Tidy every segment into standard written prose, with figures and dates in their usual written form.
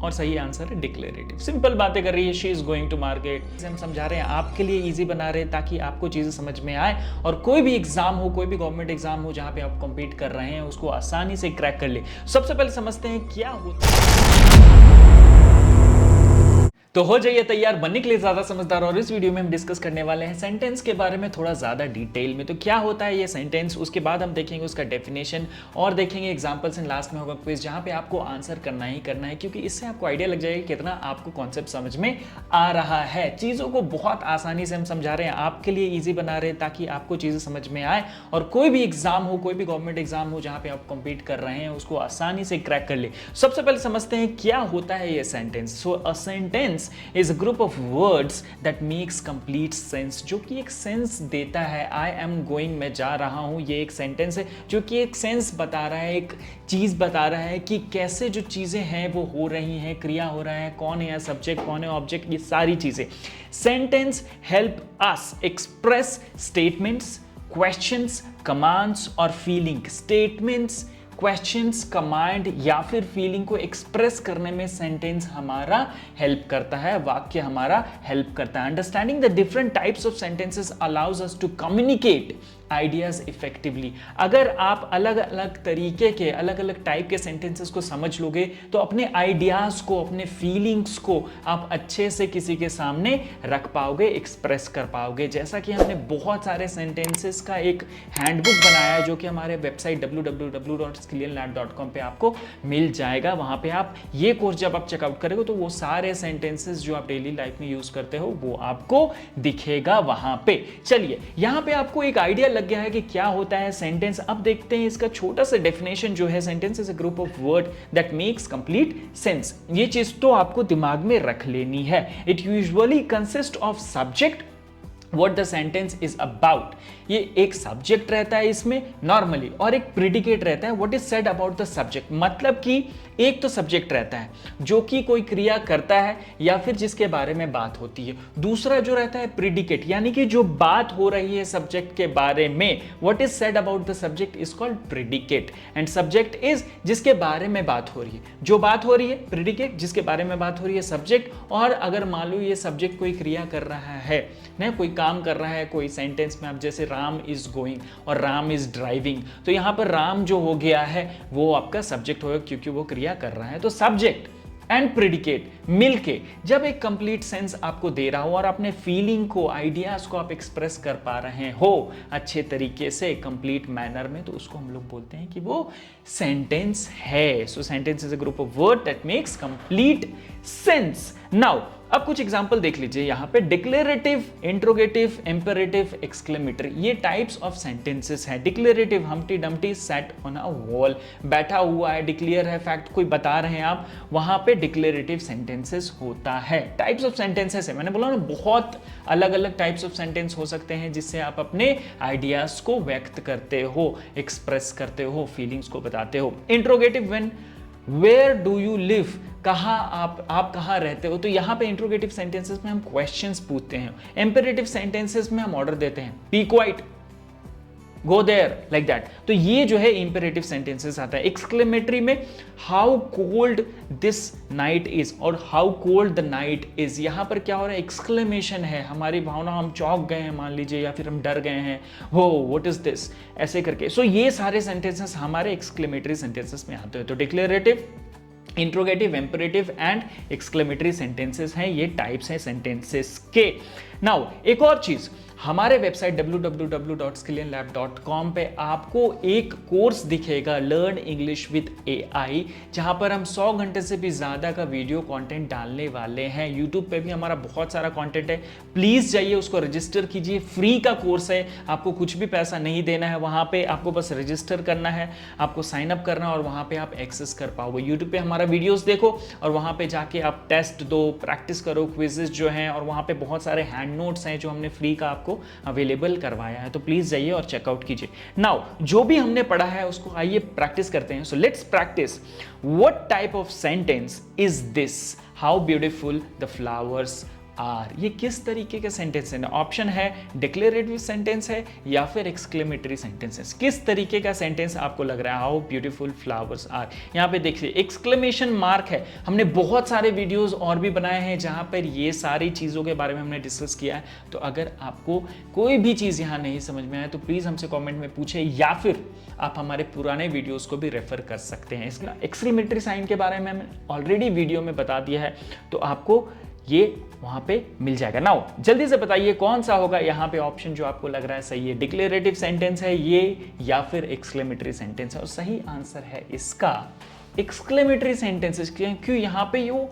और सही आंसर है डिक्लेरेटिव। सिंपल बातें कर रही है, she is going to market. हम समझा रहे हैं, आपके लिए इजी बना रहे हैं ताकि आपको चीजें समझ में आए और कोई भी एग्जाम हो, कोई भी गवर्नमेंट एग्जाम हो जहां पे आप कॉम्पीट कर रहे हैं उसको आसानी से क्रैक कर ले। सबसे पहले समझते हैं क्या होता है। तो हो जाइए तैयार बनने के लिए ज्यादा समझदार, और इस वीडियो में हम डिस्कस करने वाले हैं सेंटेंस के बारे में थोड़ा ज्यादा डिटेल में। तो क्या होता है ये सेंटेंस, उसके बाद हम देखेंगे उसका डेफिनेशन और देखेंगे एग्जांपल्स, एंड लास्ट में होगा क्विज जहां पे आपको आंसर करना ही करना है, क्योंकि इससे आपको आइडिया लग जाएगा कितना आपको कॉन्सेप्ट समझ में आ रहा है। चीजों को बहुत आसानी से हम समझा रहे हैं, आपके लिए ईजी बना रहे हैं ताकि आपको चीजें समझ में आए और कोई भी एग्जाम हो, कोई भी गवर्नमेंट एग्जाम हो जहां पे आप कॉम्पीट कर रहे हैं उसको आसानी से क्रैक कर ले। सबसे पहले समझते हैं क्या होता है ये sentence. So a sentence is a group of words that makes complete sense, जो कि एक सेंस देता है। आई एम गोइंग, मैं जा रहा हूं, ये एक सेंटेंस है जो कि एक सेंस बता रहा है, एक चीज बता रहा है कि कैसे जो चीजें हैं वो हो रही हैं, क्रिया हो रहा है, कौन है सब्जेक्ट, कौन है ऑब्जेक्ट, ये सारी चीजें। Sentence help us express statements, questions, commands और फीलिंग। स्टेटमेंट्स, क्वेश्चंस, कमांड या फिर फीलिंग को एक्सप्रेस करने में सेंटेंस हमारा हेल्प करता है, वाक्य हमारा हेल्प करता है। Understanding the different types of sentences allows us to communicate ideas effectively. अगर आप अलग अलग तरीके के, अलग अलग टाइप के सेंटेंसेस को समझ लोगे तो अपने आइडियाज को, अपने फीलिंग्स को आप अच्छे से किसी के सामने रख पाओगे, एक्सप्रेस कर पाओगे। जैसा कि हमने बहुत सारे सेंटेंसेस का एक हैंडबुक बनाया है जो कि हमारे वेबसाइट www.skillianlab.com पे आपको मिल जाएगा। वहां पे आप ये कोर्स जब आप चेकआउट करोगे तो वो सारे सेंटेंसेस जो आप डेली लाइफ में यूज करते हो वो आपको दिखेगा वहां पे। चलिए, यहां पे आपको एक आइडिया लग गया है कि क्या होता है सेंटेंस। अब देखते हैं इसका छोटा सा डेफिनेशन जो है। Sentence is a group of word that makes complete sense. ये चीज तो आपको दिमाग में रख लेनी है। It usually consist of subject, what the sentence is about। ये एक सब्जेक्ट रहता है इसमें नॉर्मली, और एक प्रिडिकेट रहता है what is said about the subject। मतलब कि एक तो सब्जेक्ट रहता है जो कि कोई क्रिया करता है या फिर जिसके बारे में बात होती है। दूसरा जो रहता है प्रिडिकेट, यानी कि जो बात हो रही है सब्जेक्ट के बारे में। what is said about the subject is called predicate and subject is जिसके बारे में बात हो रही है, जो बात हो रही है प्रिडिकेट, जिसके बारे में बात हो रही है सब्जेक्ट। और अगर मान लो ये सब्जेक्ट कोई क्रिया कर रहा है ना, कोई काम कर रहा है, कोई सेंटेंस में आप जैसे राम इज गोइंग और राम इज ड्राइविंग, तो यहां पर राम जो हो गया है वो आपका सब्जेक्ट होगा क्योंकि वो क्रिया कर रहा है। तो सब्जेक्ट एंड प्रेडिकेट मिलके जब एक कंप्लीट सेंस आपको दे रहा हो और अपने फीलिंग को, आइडियाज को आप एक्सप्रेस कर पा रहे हो अच्छे तरीके से, कंप्लीट मैनर में, तो उसको हम लोग बोलते हैं कि वो सेंटेंस है। सो sentence is a group of word that makes complete sense. Now अब कुछ एग्जांपल देख लीजिए यहाँ पे। डिक्लेरेटिव, इंट्रोगेटिव, इंपेरेटिव, एक्सक्लेमेटरी, ये टाइप्स ऑफ सेंटेंसेस हैं। Declarative, Humpty Dumpty sat on a wall, बैठा हुआ है, डिक्लेयर है, फैक्ट कोई बता रहे हैं आप, वहां पे डिक्लेरेटिव सेंटेंसेस होता है। टाइप्स ऑफ सेंटेंसेस है, मैंने बोला ना बहुत अलग अलग टाइप्स ऑफ सेंटेंस हो सकते हैं जिससे आप अपने आइडियाज को व्यक्त करते हो, एक्सप्रेस करते हो, फीलिंग्स को बताते हो। Interrogative, when, where do you live, कहाँ आप कहाँ रहते हो, तो यहाँ पे इंट्रोगेटिव सेंटेंसेस में हम क्वेश्चंस पूछते हैं। इंपेरेटिव सेंटेंसेस में हम ऑर्डर देते हैं, be quiet, go there, like that. तो ये जो है इंपेरेटिव सेंटेंसेस आता है। एक्सक्लेमेटरी में how cold this night is और how cold the night is, यहां पर क्या हो रहा है, एक्सक्लेमेशन है, हमारी भावना, हम चौंक गए हैं मान लीजिए, या फिर हम डर गए हैं, हो व्हाट इज दिस, ऐसे करके। सो ये सारे सेंटेंसेस हमारे एक्सक्लेमेटरी सेंटेंसेस में आते हैं। तो declarative, interrogative, imperative and exclamatory sentences हैं, ये टाइप्स हैं सेंटेंसेस के। नाउ एक और चीज, हमारे वेबसाइट www.skillianlab.com पे आपको एक कोर्स दिखेगा, लर्न इंग्लिश विद AI, जहां पर हम 100 घंटे से भी ज्यादा का वीडियो कंटेंट डालने वाले हैं। यूट्यूब पे भी हमारा बहुत सारा कंटेंट है, प्लीज जाइए उसको रजिस्टर कीजिए। फ्री का कोर्स है, आपको कुछ भी पैसा नहीं देना है, वहां पे आपको बस रजिस्टर करना है, आपको साइन अप करना है और वहां पे आप एक्सेस कर पाओगे। यूट्यूब पे हमारा वीडियोस देखो और वहां पे जाके आप टेस्ट दो, प्रैक्टिस करो, क्विजेस जो हैं, और वहां पे बहुत सारे हैंड नोट्स हैं जो हमने फ्री का आपको अवेलेबल करवाया है। तो प्लीज जाइए और चेकआउट कीजिए। नाउ जो भी हमने पढ़ा है उसको आइए प्रैक्टिस करते हैं। So let's practice. What type of sentence is this? How beautiful the flowers are. ये किस तरीके के सेंटेंस है? ऑप्शन है डिक्लेरेटिव सेंटेंस है या फिर एक्सक्लेमेटरी सेंटेंस है। किस तरीके का सेंटेंस आपको लग रहा है? How beautiful flowers are. यहाँ पे देखिए एक्सक्लेमेशन मार्क है। हमने बहुत सारे वीडियोस और भी बनाए हैं जहां पर ये सारी चीजों के बारे में हमने डिस्कस किया है। तो अगर आपको कोई भी चीज यहाँ नहीं समझ में आए तो प्लीज हमसे कॉमेंट में पूछे या फिर आप हमारे पुराने वीडियोस को भी रेफर कर सकते हैं। इसका एक्सक्लेमेटरी साइन के बारे में हमने ऑलरेडी वीडियो में बता दिया है, तो आपको ये वहां पे मिल जाएगा। नाउ जल्दी से बताइए कौन सा होगा यहाँ पे ऑप्शन जो आपको लग रहा है सही है? डिक्लेरेटिव सेंटेंस है ये या फिर एक्सक्लेमेटरी सेंटेंस है? और सही आंसर है इसका एक्सक्लेमेटरी सेंटेंसेस। क्यों? यहाँ पे यो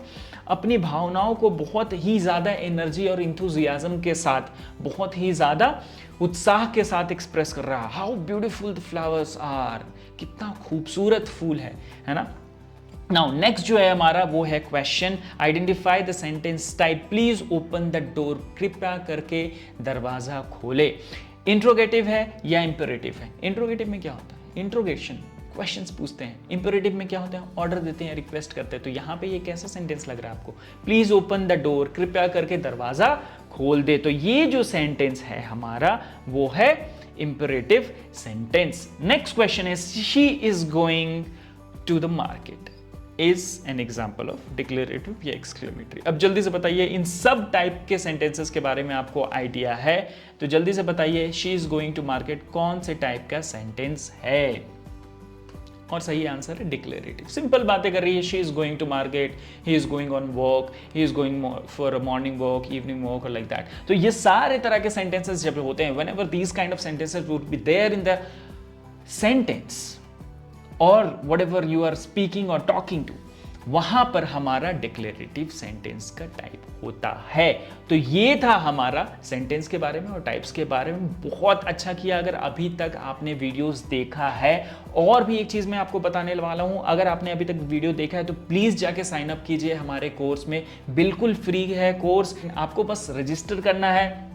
अपनी भावनाओं को बहुत ही ज्यादा एनर्जी और इंथुजियाज्म के साथ, बहुत ही ज्यादा उत्साह के साथ एक्सप्रेस कर रहा है। How beautiful the flowers are, कितना खूबसूरत फूल है ना। नाउ नेक्स्ट जो है हमारा वो है question, identify the sentence type, please open the door, कृपया करके दरवाजा खोले। इंट्रोगेटिव है या इंपेरेटिव है? इंट्रोगेटिव में क्या होता है? इंट्रोगेशन, क्वेश्चंस पूछते हैं। इंपेरेटिव में क्या होता है? ऑर्डर देते हैं, रिक्वेस्ट करते हैं। तो यहाँ पे ये कैसा सेंटेंस लग रहा है आपको? प्लीज ओपन द डोर, कृपया करके दरवाजा खोल दे। तो ये जो सेंटेंस है हमारा वो है इंपेरेटिव सेंटेंस। नेक्स्ट क्वेश्चन है, she is going to the market is an example of declarative या एक्सक्लेमेटरी। अब जल्दी से बताइए, इन सब टाइप के सेंटेंसेस के बारे में आपको आइडिया है तो जल्दी से बताइए, she is going to market कौन से टाइप का सेंटेंस है? और सही आंसर है डिक्लेरेटिव। सिंपल बातें कर रही है, she is going to market, he is going on walk, he is going for a morning walk, evening walk और लाइक दैट। तो ये सारे तरह के सेंटेंसेस जब होते हैं, whenever these kind of sentences would be there in the sentence और व्हाटएवर यू आर स्पीकिंग और टॉकिंग टू, वहां पर हमारा डिक्लेरेटिव सेंटेंस का टाइप होता है। तो ये था हमारा सेंटेंस के बारे में और टाइप्स के बारे में। बहुत अच्छा किया अगर अभी तक आपने वीडियोस देखा है। और भी एक चीज मैं आपको बताने वाला हूं, अगर आपने अभी तक वीडियो देखा है तो प्लीज जाके साइन अप कीजिए हमारे कोर्स में। बिल्कुल फ्री है कोर्स, आपको बस रजिस्टर करना है।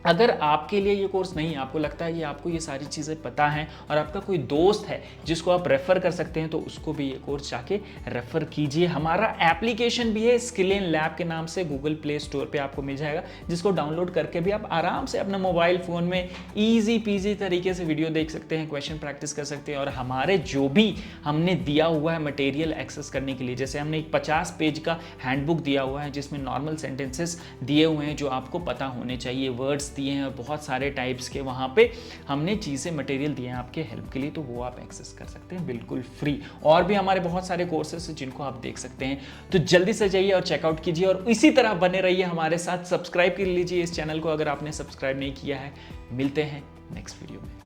अगर आपके लिए ये कोर्स नहीं, आपको लगता है कि आपको ये सारी चीज़ें पता हैं और आपका कोई दोस्त है जिसको आप रेफ़र कर सकते हैं, तो उसको भी ये कोर्स जाके रेफ़र कीजिए। हमारा एप्लीकेशन भी है स्किल इन लैब के नाम से, गूगल प्ले स्टोर पे आपको मिल जाएगा, जिसको डाउनलोड करके भी आप आराम से अपने मोबाइल फ़ोन में ईजी पीजी तरीके से वीडियो देख सकते हैं, क्वेश्चन प्रैक्टिस कर सकते हैं और हमारे जो भी हमने दिया हुआ है मटेरियल एक्सेस करने के लिए, जैसे हमने एक 50 पेज का हैंडबुक दिया हुआ है जिसमें नॉर्मल सेंटेंसेस दिए हुए हैं जो आपको पता होने चाहिए, वर्ड्स दिए हैं और बहुत सारे टाइप्स के वहाँ पे हमने चीज़ें मटेरियल दिए हैं आपके हेल्प के लिए, तो वो आप एक्सेस कर सकते हैं बिल्कुल फ्री। और भी हमारे बहुत सारे कोर्सेस हैं जिनको आप देख सकते हैं, तो जल्दी से जाइए और चेकआउट कीजिए और इसी तरह बने रहिए हमारे साथ। सब्सक्राइब कर लीजिए इस चैनल को अगर आपने सब्सक्राइब नहीं किया है। मिलते हैं नेक्स्ट वीडियो में।